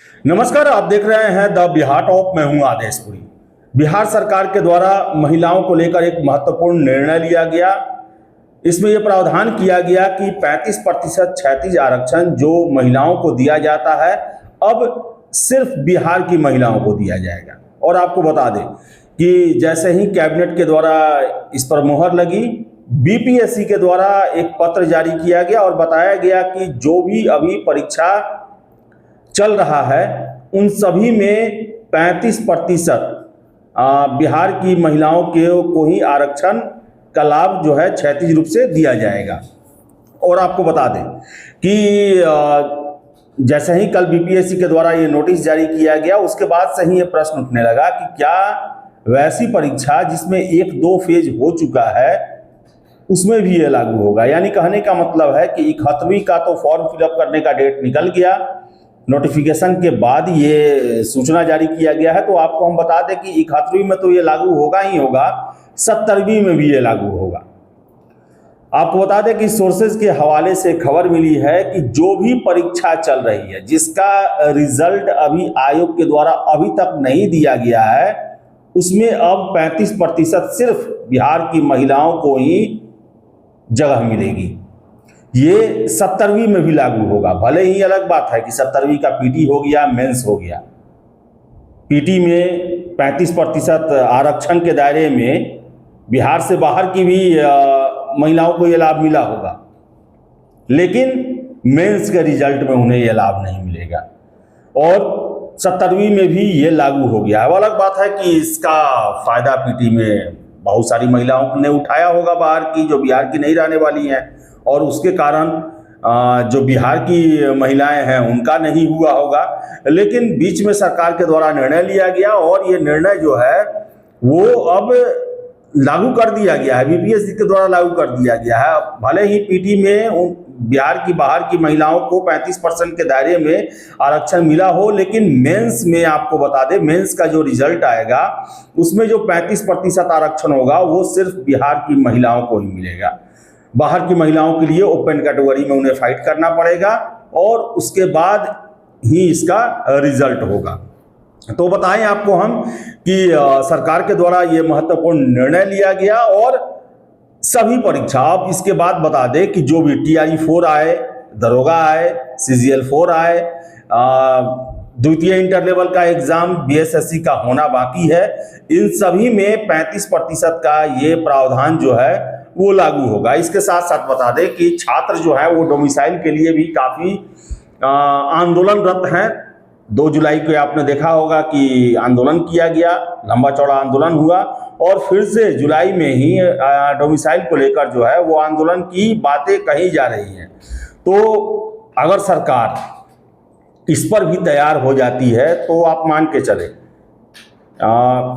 नमस्कार, आप देख रहे हैं द बिहार टॉप। मैं हूं आदेशपुरी। बिहार सरकार के द्वारा महिलाओं को लेकर एक महत्वपूर्ण निर्णय लिया गया। इसमें यह प्रावधान किया गया कि 35% क्षैतिज आरक्षण जो महिलाओं को दिया जाता है अब सिर्फ बिहार की महिलाओं को दिया जाएगा। और आपको बता दें कि जैसे ही कैबिनेट के द्वारा इस पर मुहर लगी, बीपीएससी के द्वारा एक पत्र जारी किया गया और बताया गया कि जो भी अभी परीक्षा चल रहा है उन सभी में 35% बिहार की महिलाओं को ही आरक्षण का लाभ जो है क्षैतिज रूप से दिया जाएगा। और आपको बता दें कि जैसे ही कल बीपीएससी के द्वारा ये नोटिस जारी किया गया, उसके बाद से ही ये प्रश्न उठने लगा कि क्या वैसी परीक्षा जिसमें 1-2 फेज हो चुका है उसमें भी ये लागू होगा। यानी कहने का मतलब है कि 71वीं का तो फॉर्म फिलअप करने का डेट निकल गया, नोटिफिकेशन के बाद ये सूचना जारी किया गया है। तो आपको हम बता दें कि 71वीं में तो ये लागू होगा ही होगा, 70वीं में भी ये लागू होगा। आपको बता दें कि सोर्सेज के हवाले से खबर मिली है कि जो भी परीक्षा चल रही है जिसका रिजल्ट अभी आयोग के द्वारा अभी तक नहीं दिया गया है, उसमें अब 35% सिर्फ बिहार की महिलाओं को ही जगह मिलेगी। ये 70वीं में भी लागू होगा। भले ही अलग बात है कि 70वीं का पीटी हो गया, मेंस हो गया। पीटी में 35% आरक्षण के दायरे में बिहार से बाहर की भी महिलाओं को ये लाभ मिला होगा, लेकिन मेंस के रिजल्ट में उन्हें ये लाभ नहीं मिलेगा। और 70वीं में भी ये लागू हो गया है। वो अलग बात है कि इसका फायदा पीटी में बहुत सारी महिलाओं ने उठाया होगा बाहर की, जो बिहार की नहीं रहने वाली हैं, और उसके कारण जो बिहार की महिलाएं हैं उनका नहीं हुआ होगा। लेकिन बीच में सरकार के द्वारा निर्णय लिया गया और ये निर्णय जो है वो अब लागू कर दिया गया है, बीपीएससी के द्वारा लागू कर दिया गया है। भले ही पीटी में बिहार की बाहर की महिलाओं को 35% के दायरे में आरक्षण मिला हो, लेकिन मेंस में आपको बता दें, मेंस का जो रिजल्ट आएगा उसमें जो 35% आरक्षण होगा वो सिर्फ बिहार की महिलाओं को ही मिलेगा। बाहर की महिलाओं के लिए ओपन कैटेगरी में उन्हें फाइट करना पड़ेगा और उसके बाद ही इसका रिजल्ट होगा। तो बताएं आपको हम कि सरकार के द्वारा ये महत्वपूर्ण निर्णय लिया गया और सभी परीक्षा, अब इसके बाद बता दें कि जो भी TRE 4 आए, दरोगा आए, CGL 4 आए, द्वितीय इंटर लेवल का एग्जाम BSSC का होना बाकी है, इन सभी में 35% का ये प्रावधान जो है वो लागू होगा। इसके साथ साथ बता दें कि छात्र जो है वो डोमिसाइल के लिए भी काफ़ी आंदोलनरत हैं। 2 जुलाई को आपने देखा होगा कि आंदोलन किया गया, लंबा चौड़ा आंदोलन हुआ और फिर से जुलाई में ही डोमिसाइल को लेकर जो है वो आंदोलन की बातें कही जा रही हैं। तो अगर सरकार इस पर भी तैयार हो जाती है तो आप मान के चले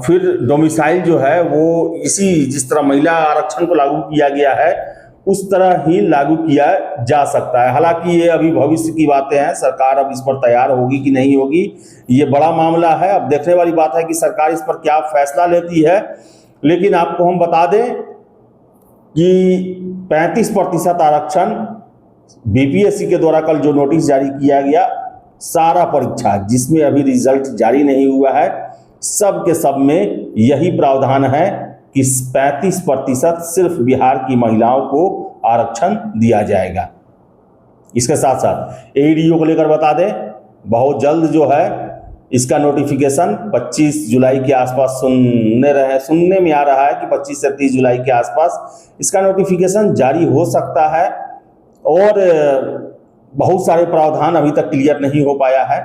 फिर डोमिसाइल जो है वो इसी जिस तरह महिला आरक्षण को लागू किया गया है उस तरह ही लागू किया जा सकता है। हालांकि ये अभी भविष्य की बातें हैं, सरकार अब इस पर तैयार होगी कि नहीं होगी ये बड़ा मामला है। अब देखने वाली बात है कि सरकार इस पर क्या फैसला लेती है। लेकिन आपको हम बता दें कि 35% आरक्षण बीपीएससी के द्वारा कल जो नोटिस जारी किया गया, सारा परीक्षा जिसमें अभी रिजल्ट जारी नहीं हुआ है सब के सब में यही प्रावधान है कि 35% सिर्फ बिहार की महिलाओं को आरक्षण दिया जाएगा। इसके साथ साथ AEDO को लेकर बता दें, बहुत जल्द जो है इसका नोटिफिकेशन 25 जुलाई के आसपास सुनने में आ रहा है कि 25 से 30 जुलाई के आसपास इसका नोटिफिकेशन जारी हो सकता है। और बहुत सारे प्रावधान अभी तक क्लियर नहीं हो पाया है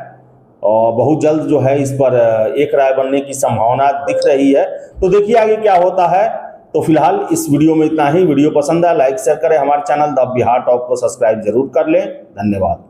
और बहुत जल्द जो है इस पर एक राय बनने की संभावना दिख रही है। तो देखिए आगे क्या होता है। तो फिलहाल इस वीडियो में इतना ही। वीडियो पसंद है लाइक शेयर करें, हमारे चैनल द बिहार टॉप को सब्सक्राइब जरूर कर लें। धन्यवाद।